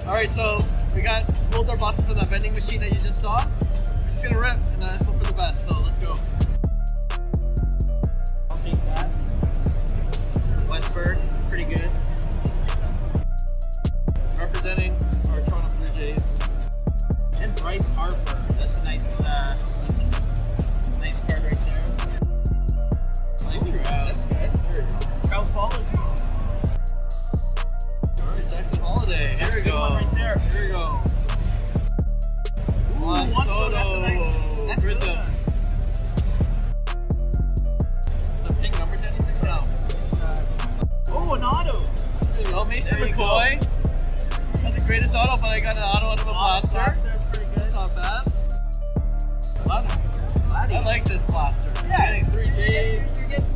Alright, so we got both our boxes from that vending machine that you just saw. We're just gonna rip and then hope for the best, so let's go. I'll take that. Westburg, pretty good. Representing our Toronto Blue Jays. And Bryce Harper. That's a nice card right there. Ooh, that's good. Trout Fallers. Alright, Jackson Holiday. Here we Good go. one right there. Here we go. Juan Soto. That's a nice. That's Prism. good. The pink number to anything? No. Oh, an auto. There you go. Mason There you McCoy. That's the greatest auto, but I got an auto out of a blaster. Blaster's pretty good. That's not bad. Vladdy. I like this blaster. Yeah, Getting 3 Jays. You're getting